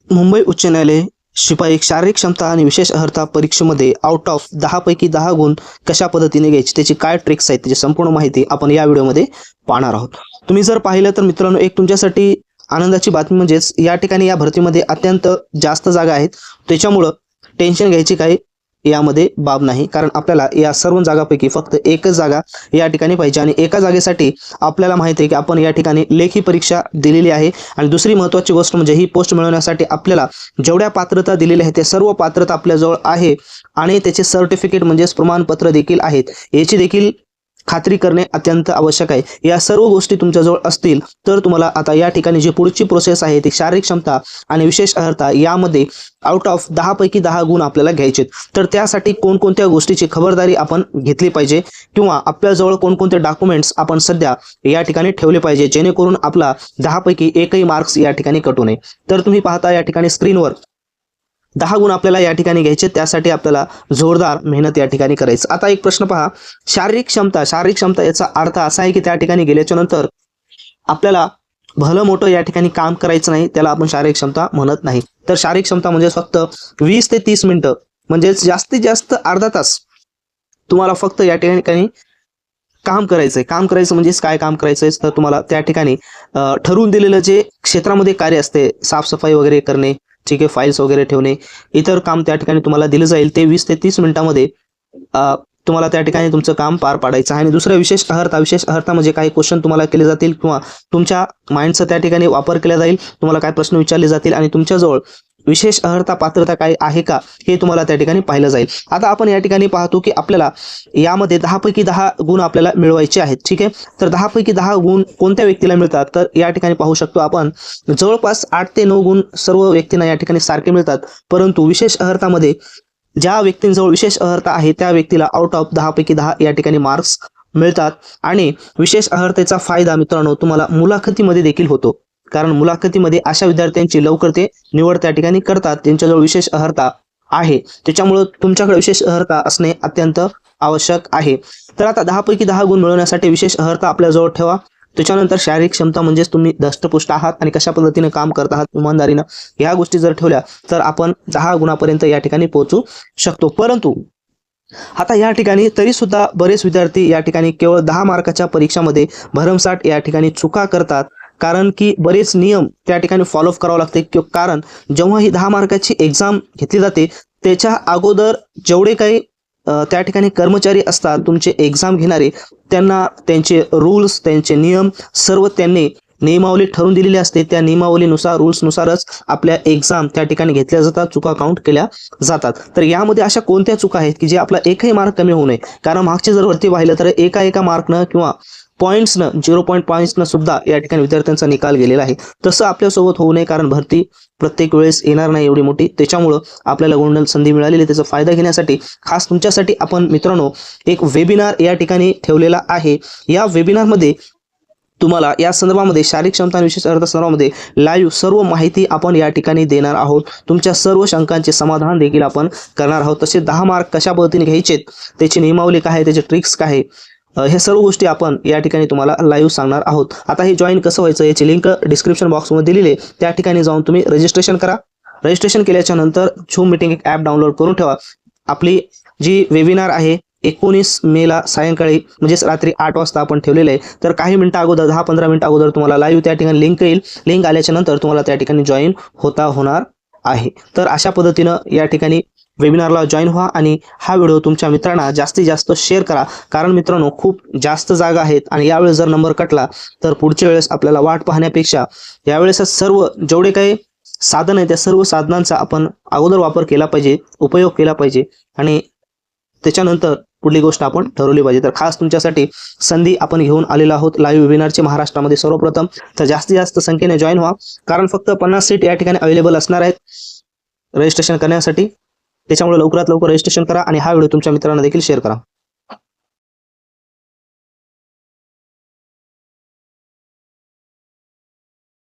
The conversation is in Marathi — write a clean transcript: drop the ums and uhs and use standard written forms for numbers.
मुंबई उच्च न्यायालय शिपाई शारीरिक क्षमता आणि विशेष अर्हता परीक्षेमध्ये आउट ऑफ 10 पैकी 10 गुण कशा पद्धतीने घ्यायचे त्याची काय ट्रिक्स आहेत त्याची संपूर्ण माहिती आपण या व्हिडिओमध्ये पाहणार आहोत. तुम्ही जर पाहिलं तर मित्रांनो एक तुमच्यासाठी आनंदाची बातमी म्हणजेच या ठिकाणी या भरतीमध्ये अत्यंत जास्त जागा आहेत. त्याच्यामुळे टेन्शन घ्यायची काही यामध्ये बाब नाही, कारण आपल्याला या सर्व जागांपैकी फक्त एकच जागा या ठिकाणी पाहिजे आणि एका जागेसाठी आपल्याला माहिती आहे की आपण या ठिकाणी लेखी परीक्षा दिलेली आहे. आणि दुसरी महत्त्वाची गोष्ट म्हणजे ही पोस्ट मिळवण्यासाठी आपल्याला जेवढ्या पात्रता दिलेल्या आहेत ते सर्व पात्रता आपल्याजवळ आहे आणि त्याचे सर्टिफिकेट म्हणजेच प्रमाणपत्र देखील आहेत. याची देखील खात्री करणे अत्यंत आवश्यक आहे. या सर्व गोष्टी तुमच्याजवळ असतील तर तुम्हाला आता या ठिकाणी जी पुढची प्रोसेस आहे ती शारीरिक क्षमता आणि विशेष अर्हता यामध्ये आउट ऑफ 10 पैकी 10 गुण आपल्याला घ्यायचे. तर त्यासाठी कोणकोणत्या गोष्टीची खबरदारी आपण घेतली पाहिजे किंवा आपल्याजवळ कोणकोणते डॉक्युमेंट्स आपण सध्या या ठिकाणी ठेवले पाहिजे जेणेकरून आपला 10 पैकी एकही मार्क्स या ठिकाणी कटू नये. तर तुम्ही पाहता या ठिकाणी स्क्रीनवर 10 गुण आपल्याला या ठिकाणी घ्यायचे, त्यासाठी आपल्याला जोरदार मेहनत या ठिकाणी करायचं. आता एक प्रश्न पहा, शारीरिक क्षमता याचा अर्थ असा आहे की त्या ठिकाणी गेल्याच्या नंतर आपल्याला भलं मोठं या ठिकाणी काम करायचं नाही, त्याला आपण शारीरिक क्षमता म्हणत नाही. तर शारीरिक क्षमता म्हणजे फक्त 20 ते 30 मिनिटं म्हणजेच जास्तीत जास्त अर्धा तास तुम्हाला फक्त या ठिकाणी काम करायचंय. काम करायचं म्हणजेच काय काम करायचंय तर तुम्हाला त्या ठिकाणी ठरवून दिलेलं जे क्षेत्रामध्ये कार्य असते साफसफाई वगैरे करणे, ठीक आहे, फाईल्स वगैरे ठेवणे, इतर काम त्या ठिकाणी तुम्हाला दिलं जाईल. ते 20 ते 30 मिनिटांमध्ये तुम्हाला त्या ठिकाणी तुमचं काम पार पाडायचं आहे. आणि दुसरं विशेष अर्हता म्हणजे काही क्वेश्चन तुम्हाला केले जातील किंवा तुमच्या माइंडचा त्या ठिकाणी वापर केला जाईल. तुम्हाला काय प्रश्न विचारले जातील आणि तुमच्याजवळ विशेष अर्हता पात्रता काय आहे का हे तुम्हाला त्या ठिकाणी पाहिलं जाईल. आता आपण या ठिकाणी पाहतो की आपल्याला यामध्ये 10 पैकी 10 गुण आपल्याला मिळवायचे आहेत. ठीक आहे, तर 10 पैकी 10 गुण कोणत्या व्यक्तीला मिळतात तर या ठिकाणी पाहू शकतो आपण जवळपास 8 ते 9 गुण सर्व व्यक्तींना या ठिकाणी सारखे मिळतात. परंतु विशेष अर्हतामध्ये ज्या व्यक्तींजवळ विशेष अर्हता आहे त्या व्यक्तीला आउट ऑफ 10 पैकी 10 या ठिकाणी मार्क्स मिळतात. आणि विशेष अर्हतेचा फायदा मित्रांनो तुम्हाला मुलाखतीमध्ये देखील होतो, कारण मुलाखतीमध्ये अशा विद्यार्थ्यांची लवकर ते निवड त्या ठिकाणी करतात त्यांच्याजवळ विशेष अर्हता आहे. त्याच्यामुळे तुमच्याकडे विशेष अर्हता असणे अत्यंत आवश्यक आहे. तर आता 10 पैकी 10 गुण मिळवण्यासाठी विशेष अर्हता आपल्याजवळ ठेवा. त्याच्यानंतर शारीरिक क्षमता म्हणजेच तुम्ही धष्टपुष्ट आहात आणि कशा पद्धतीने काम करत आहात इमानदारीनं, ह्या गोष्टी जर ठेवल्या तर आपण 10 गुणापर्यंत या ठिकाणी पोहोचू शकतो. परंतु आता या ठिकाणी तरी सुद्धा बरेच विद्यार्थी या ठिकाणी केवळ 10 मार्काच्या परीक्षामध्ये भरमसाठ या ठिकाणी चुका करतात, कारण की बरेच नियम त्या ठिकाणी फॉलो करावं लागते. कारण जेव्हा ही 10 मार्काची एक्झाम घेतली जाते त्याच्या अगोदर जेवढे काही त्या ठिकाणी कर्मचारी असतात तुमचे एक्झाम घेणारे, त्यांना त्यांचे रूल्स त्यांचे नियम सर्व त्यांनी नियमावली ठरवून दिलेली असते. त्या नियमावलीनुसार रूल्सनुसारच आपल्या एक्झाम त्या ठिकाणी घेतल्या जातात, चुका काउंट केल्या जातात. तर यामध्ये अशा कोणत्या चुका आहेत की जे आपला एकही मार्क कमी होऊ नये, कारण मागचे जर वरती पाहिलं तर एका मार्कनं किंवा पॉईंट्सनं 0 पॉईंट्सनं सुद्धा या ठिकाणी विद्यार्थ्यांचा निकाल गेलेला आहे. तसं आपल्यासोबत होऊ नये, कारण भरती प्रत्येक वेळेस येणार नाही एवढी मोठी. त्याच्यामुळं आपल्याला गोल्डन संधी मिळालेली त्याचा फायदा घेण्यासाठी खास तुमच्यासाठी आपण मित्रांनो एक वेबिनार या ठिकाणी ठेवलेला आहे. या वेबिनारमध्ये तुम्हाला या संदर्भामध्ये शारीरिक क्षमता आणि विशेष अर्हता संदर्भामध्ये लाईव्ह सर्व माहिती आपण या ठिकाणी देणार आहोत. तुमच्या सर्व शंकांचे समाधान देखील आपण करणार आहोत. तसे 10 मार्क कशा पद्धतीने घ्यायचे, त्याची नियमावली काय आहे, त्याचे ट्रिक्स काय आहे, हे सर्व गोष्टी आपण या ठिकाणी तुम्हाला लाईव्ह सांगणार आहोत. आता हे जॉईन कसं व्हायचं याची लिंक डिस्क्रिप्शन बॉक्समध्ये दिलेली आहे, त्या ठिकाणी जाऊन तुम्ही रजिस्ट्रेशन करा. रजिस्ट्रेशन केल्याच्या नंतर झूम मीटिंग एक ॲप डाउनलोड करून ठेवा. आपली जी वेबिनार आहे 19 मेला सायंकाळी म्हणजेच रात्री 8 वाजता आपण ठेवलेलं आहे. तर काही मिनिटं अगोदर 10-15 मिनिटं अगोदर तुम्हाला लाईव्ह त्या ठिकाणी लिंक येईल. लिंक आल्याच्या नंतर तुम्हाला त्या ठिकाणी जॉईन होणार आहे. तर अशा पद्धतीनं या ठिकाणी वेबिनारला जॉईन व्हा आणि हा व्हिडिओ तुमच्या मित्रांना जास्तीत जास्त शेअर करा, कारण मित्रांनो खूप जास्त जागा आहेत आणि यावेळेस जर नंबर कटला तर पुढच्या वेळेस आपल्याला वाट पाहण्यापेक्षा यावेळेस सर्व जेवढे काही साधन आहे त्या सर्व साधनांचा आपण अगोदर वापर केला पाहिजे, उपयोग केला पाहिजे आणि त्याच्यानंतर पुढली गोष्ट आपण ठरवली पाहिजे. तर खास तुमच्यासाठी संधी आपण घेऊन आलेलो आहोत लाईव्ह वेबिनारचे महाराष्ट्रामध्ये सर्वप्रथम. तर जास्तीत जास्त संख्येने जॉईन व्हा, कारण फक्त 50 सीट या ठिकाणी अवेलेबल असणार आहेत रजिस्ट्रेशन करण्यासाठी. त्याच्यामुळे लवकरात लवकर रजिस्ट्रेशन करा आणि हा व्हिडिओ तुमच्या मित्रांना देखील शेअर करा.